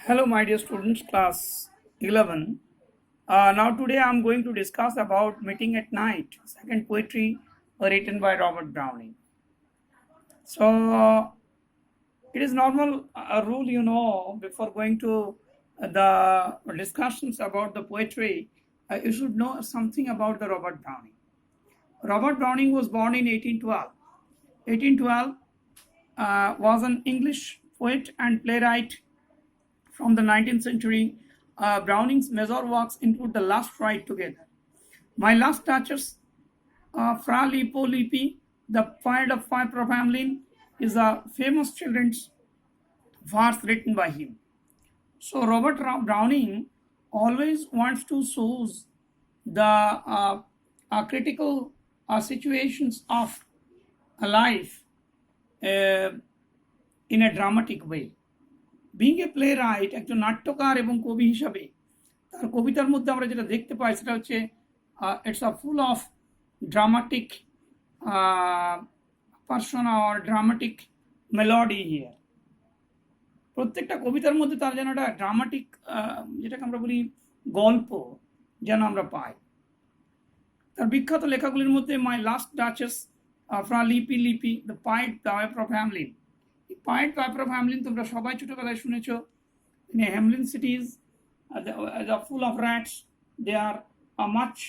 Hello, my dear students, class 11. Now, today I am going to discuss about Meeting at Night, second poetry written by Robert Browning. So, it is normal rule, before going to the discussions about the poetry, you should know something about the Robert Browning. Robert Browning was born in 1812. 1812 was an English poet and playwright from the 19th century. Browning's major works include The Last Ride Together, My Last Touches, Fra Lippo Lippi, The Pride of Piper of Hamelin is a famous children's verse written by him. So Robert Browning always wants to show the critical situations of a life in a dramatic way. Being a play right একজন নাট্যকার এবং কবি হিসাবে তার কবিতার মধ্যে আমরা যেটা দেখতে পাই সেটা হচ্ছে it's a full of dramatic persona or dramatic melody here. প্রত্যেকটা কবিতার মধ্যে তার যেন একটা ড্রামাটিক যেটাকে আমরা বলি গল্প যেন আমরা পাই। তার বিখ্যাত লেখাগুলির মধ্যে মাই last duchess, Fra Lippi Lippi, the Pied Piper of Hamelin. Pied Piper of Hamelin তোমরা সবাই ছোটবেলায় শুনেছ। In Hamelin cities, they are full of rats. They are much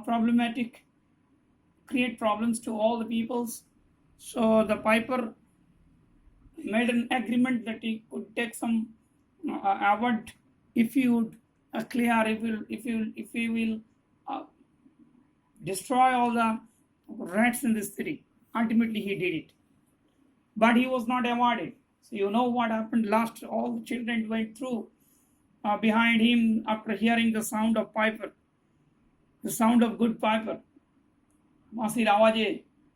problematic, create problems to all the peoples. So the piper made an agreement that he could take some award if he would clear, if he will destroy all the rats in this city. Ultimately, he did it, but he was not awarded. So you know what happened last? All the children went through behind him after hearing the sound of piper, the sound of good piper. বাঁশির আওয়াজে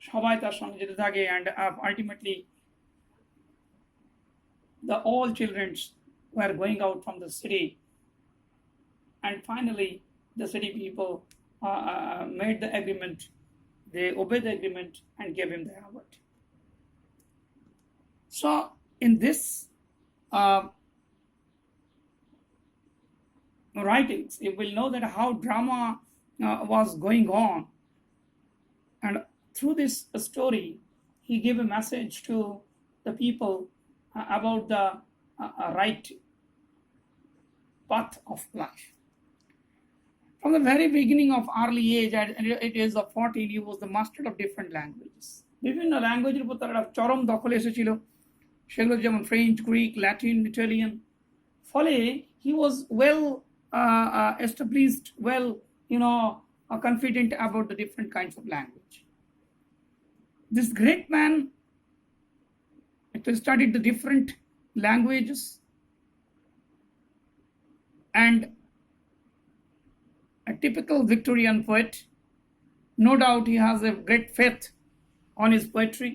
সবাই তার সঙ্গে যেতে থাকে, and ultimately the all children were going out from the city, and finally the city people made the agreement. They obeyed the agreement and gave him the award. So in this writings, you will know that how drama was going on, and through this story, he gave a message to the people about the right path of life. From the very beginning of early age, at the age of 14, he was the master of different languages. বিভিন্ন ল্যাঙ্গুয়েজের উপর তার একটা চরম দখল এসেছিল, সেগুলো যেমন French, Greek, Latin, Italian. ফলে he was well established, well, confident about the different kinds of language. This great man studied the different languages, and a typical Victorian poet. No doubt he has a great faith on his poetry.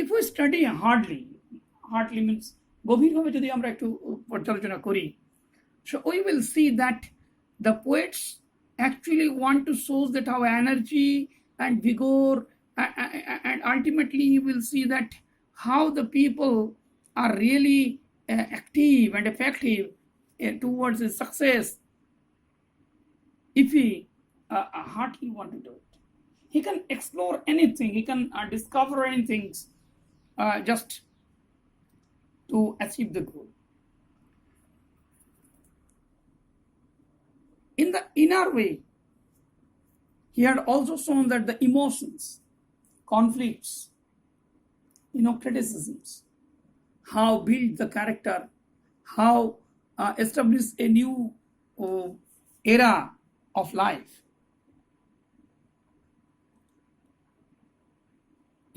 If we study hardly means গভীরভাবে যদি আমরা একটু পর্যালোচনা করি, so we will see that the poets actually want to show that how energy and vigor, and ultimately you will see that how the people are really active and effective towards his success if he heartily want to do it. He can explore anything, he can discover anything just to achieve the goal. In the inner way, he had also shown that the emotions, conflicts, criticisms, how build the character, how establish a new era of life.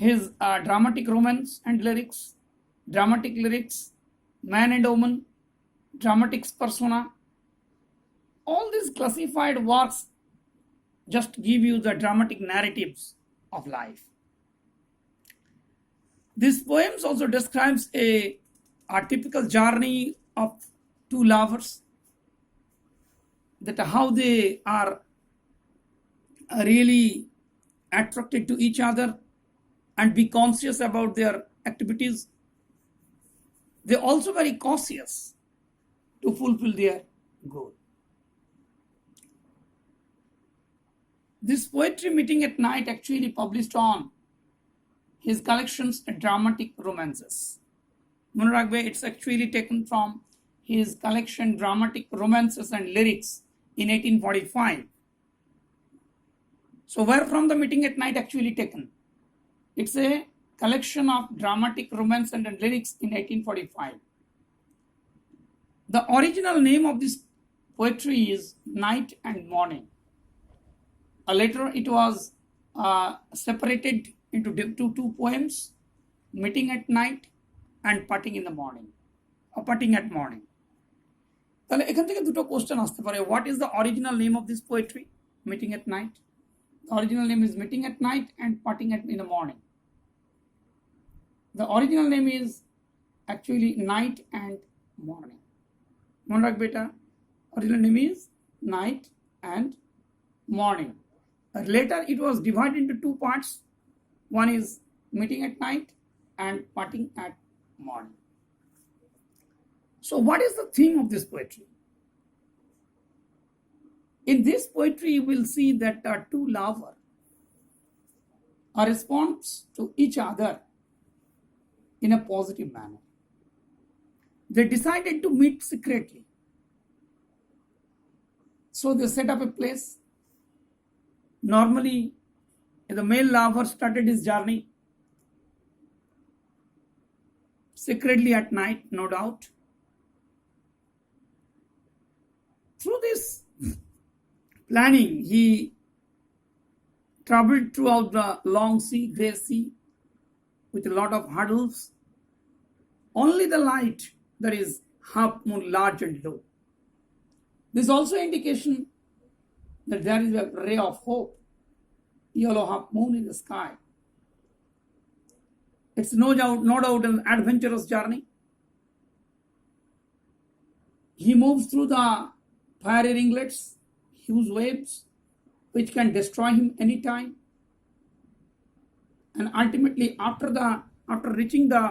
His dramatic romance and lyrics, dramatic lyrics, man and woman, dramatic persona, all these classified works just give you the dramatic narratives of life. This poems also describes a typical journey of two lovers, that how they are really attracted to each other, and be conscious about their activities. They're also very cautious to fulfill their goal. This poetry meeting at night actually published on his collections Dramatic Romances. Munragbe, it's actually taken from his collection Dramatic Romances and Lyrics in 1845. So where from the meeting at night actually taken? It's a collection of dramatic romance and lyrics in 1845. The original name of this poetry is Night and Morning. Later it was separated into two poems, Meeting at Night and Parting in the Morning, or Parting at Morning. তাহলে এখান থেকে দুটো question আসতে পারে, what is the original name of this poetry? Meeting at Night. The original name is Meeting at Night and Parting in the Morning. The original name is actually Night and Morning. Monrak beta, original name is Night and Morning. Later it was divided into two parts. One is Meeting at Night and Parting at Morning. So what is the theme of this poetry? In this poetry you will see that two lovers are response to each other in a positive manner. They decided to meet secretly. So they set up a place. Normally, the male lover started his journey secretly at night, no doubt. Through this planning, he traveled throughout the long sea, grey sea, with a lot of hurdles. Only the light, that is half moon, large and low. This is also indication that there is a ray of hope, yellow half moon in the sky. It's no doubt an adventurous journey. He moves through the fiery ringlets, huge waves, which can destroy him anytime. And ultimately, after reaching the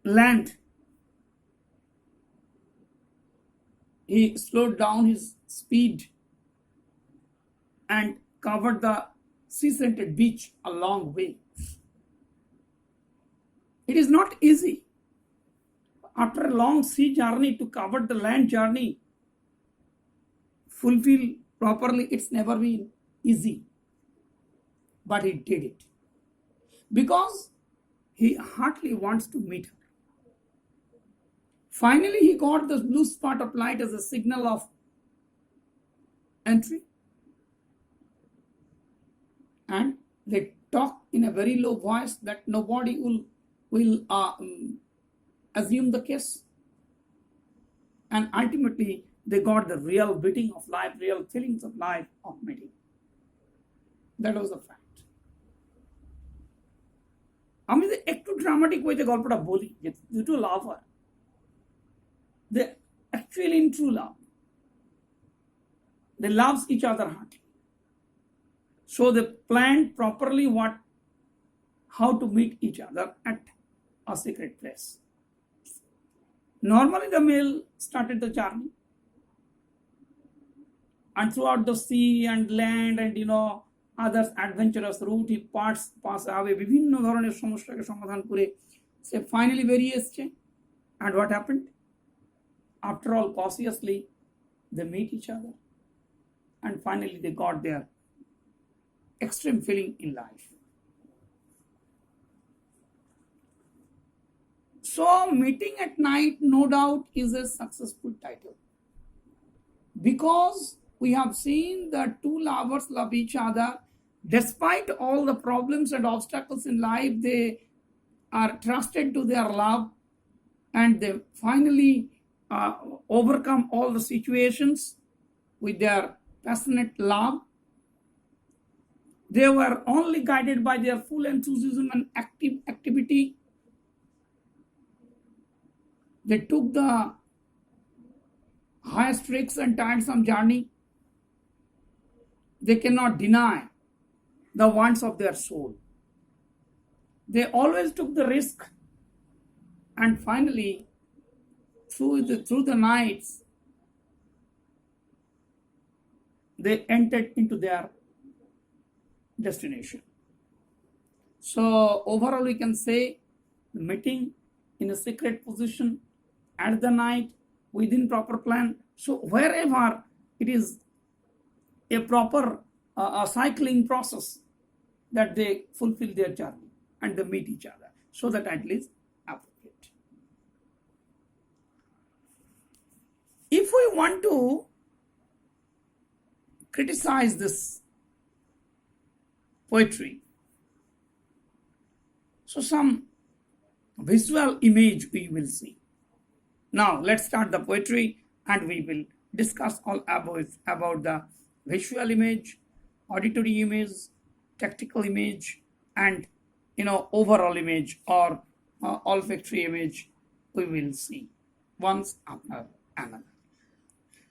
land, he slowed down his speed and covered the sea-scented beach a long way. It is not easy. After a long sea journey to cover the land journey, fulfill properly, it's never been easy. But he did it because he heartily wants to meet her. Finally, he got the blue spot of light as a signal of entry. And they talk in a very low voice that nobody will assume the case. And ultimately, they got the real beating of life, real feelings of life of meeting. That was a fact. আমি যে একটু dramatic ওয়েতে গল্পটা বলি, যে দুটো লাভার, they actually in true love, they love each other heartily. So they planned properly how to meet each other at a secret place. Normally the male started the journey, and throughout the sea and land and others adventurous route he pass away, বিভিন্ন ধরনের সমস্যাকে সমাধান করে সে finally বেরিয়ে এসছে. And what happened? After all, cautiously they meet each other, and finally they got their extreme feeling in life. So Meeting at Night, no doubt, is a successful title, because we have seen that two lovers love each other. Despite all the problems and obstacles in life, they are trusted to their love, and they finally overcome all the situations with their passionate love. They were only guided by their full enthusiasm and activity. They took the highest risks and tiresome journey. They cannot deny the wants of their soul. They always took the risk, and finally, through the nights, they entered into their destination. So overall, we can say meeting in a secret position at the night within proper plan. So wherever it is a proper cycling process, that they fulfill their journey and they meet each other, so that at least appropriate. If we want to criticize this poetry, so some visual image we will see. Now let's start the poetry and we will discuss all about the visual image, auditory image, tactical image, and overall image or olfactory image we will see once after another.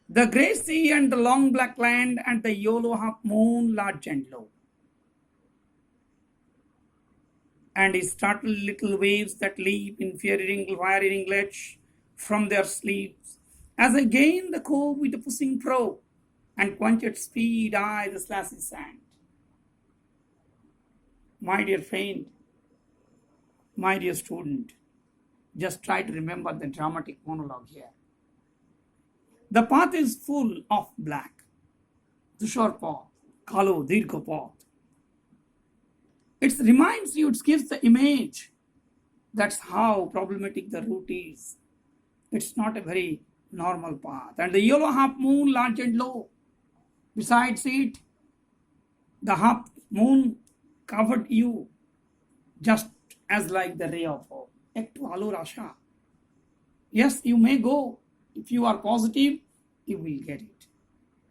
The grey sea and the long black land and the yellow half moon large and low, and his startled little waves that leap in fiery ringlets from their sleeps, as I gain the cove with the pushing prow, and quench at speed I the slashy sand. My dear friend, my dear student, just try to remember the dramatic monologue here. The path is full of black, Tushar path, Kalo Dirgha path. It reminds you, it gives the image. That's how problematic the route is. It's not a very normal path. And the yellow half moon, large and low. Besides it, the half moon covered you just as like the ray of hope. Ektu alo rasha. Yes, you may go. If you are positive, you will get it.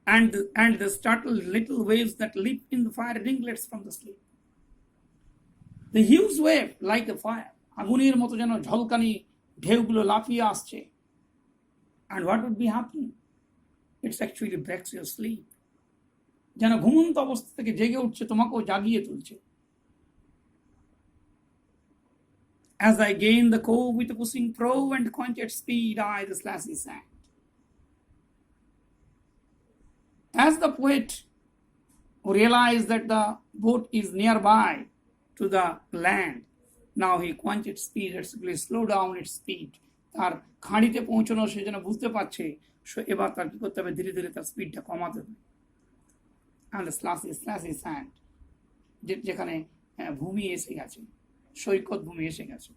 And the startled little waves that leap in the fire ringlets from the sleep. The huge wave like a fire. আগুনের মতো যেন ঝলকানি ঢেউগুলো লাফিয়ে আসছে. And what would be happening? It's actually breaks your sleep. যেন ঘুমন্ত অবস্থা থেকে জেগে উঠছে, তোমাকেও জাগিয়ে তুলছে. As I gain the cove with a pushing prow and quench at speed I the slashy sand. As the poet realized that the boat is nearby to the land, now he quenched its speed, basically slow down its speed. তার খাঁড়িতে পৌঁছানো সে যেন বুঝতে পারছে, এবার তার কি করতে হবে, ধীরে ধীরে তার স্পিডটা কমাতে হবে। And the slashy sand, যেখানে ভূমি এসে গেছে, সৈকত ভূমি এসে গেছে.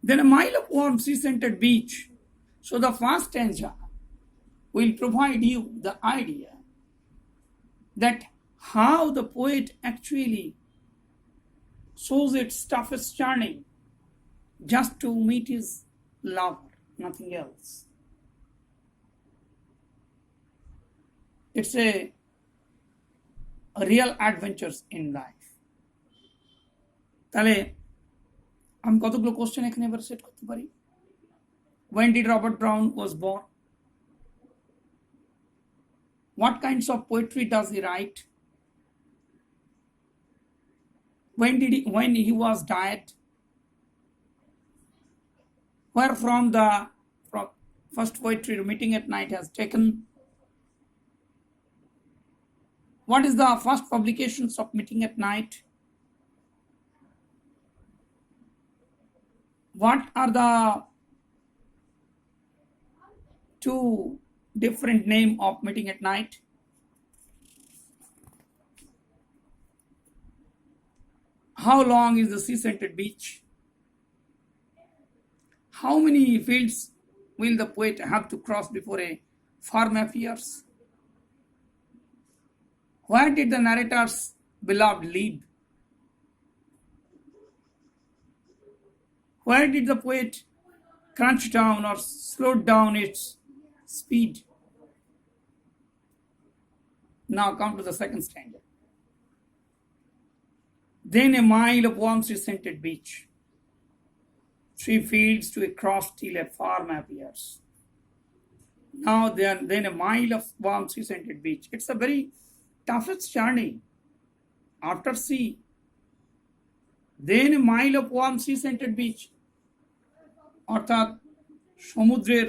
Then a mile of warm sea-scented beach. So the first stanza will provide you the idea that how the poet actually shows its toughest journey just to meet his lover, nothing else. It's a real adventures in life. তাহলে আমি কতগুলো question এখানে এবার set করতে পারি. When did Robert Brown was born? What kinds of poetry does he write? When he was died? Where from the first poetry Meeting at Night has taken? What is the first publications of Meeting at Night? What are the two different name of Meeting at Night? How long is the sea-scented beach? How many fields will the poet have to cross before a farm appears? Where did the narrator's beloved live? Where did the poet crunch down or slow down its speed? Now come to the second stanza. Then a mile of warm sea-scented beach, 3 fields to a cross till a farm appears. Now then a mile of warm sea-scented beach. It's a very toughest journey after sea, then a mile of warm sea scented beach, অর্থাৎ সমুদ্রের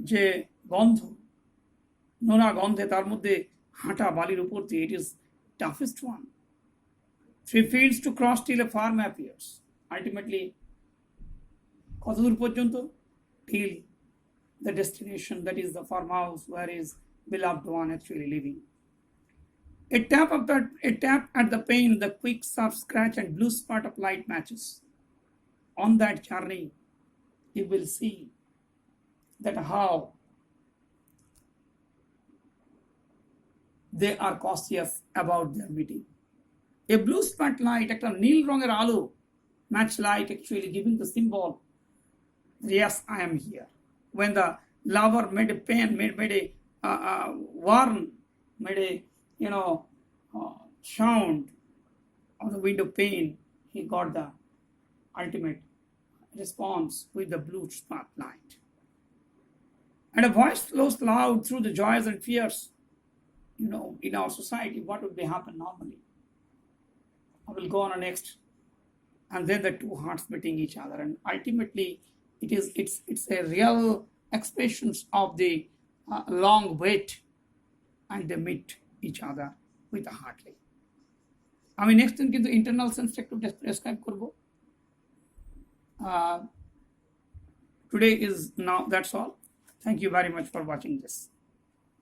যে গন্ধ, নোনা গন্ধে তার মধ্যে হাঁটা বালির উপর দিয়ে, it is toughest one. 3 fields to cross till a farm appears. Ultimately, কতদূর পর্যন্ত? Till the destination, that is the farmhouse where his beloved one actually living. A tap at the pane, the quick sharp scratch and blue spot of light matches. On that journey, you will see that how they are cautious about their meeting. A blue spot light, একটা নীল রঙের আলো, match light actually giving the symbol, yes, I am here. When the lover made a pen, made a warn, made a sound on the window pane, he got the ultimate response with the blue spot light. And a voice flows loud through the joys and fears. In our society, what would be happen normally? I will go on a next, and then the two hearts meeting each other, and ultimately, it's a real expressions of the long wait, and they meet each other with a heartly. আমি next দিন কিন্তু internal সেন্সটা একটু describe করব. Today is now, that's all. Thank you very much for watching this.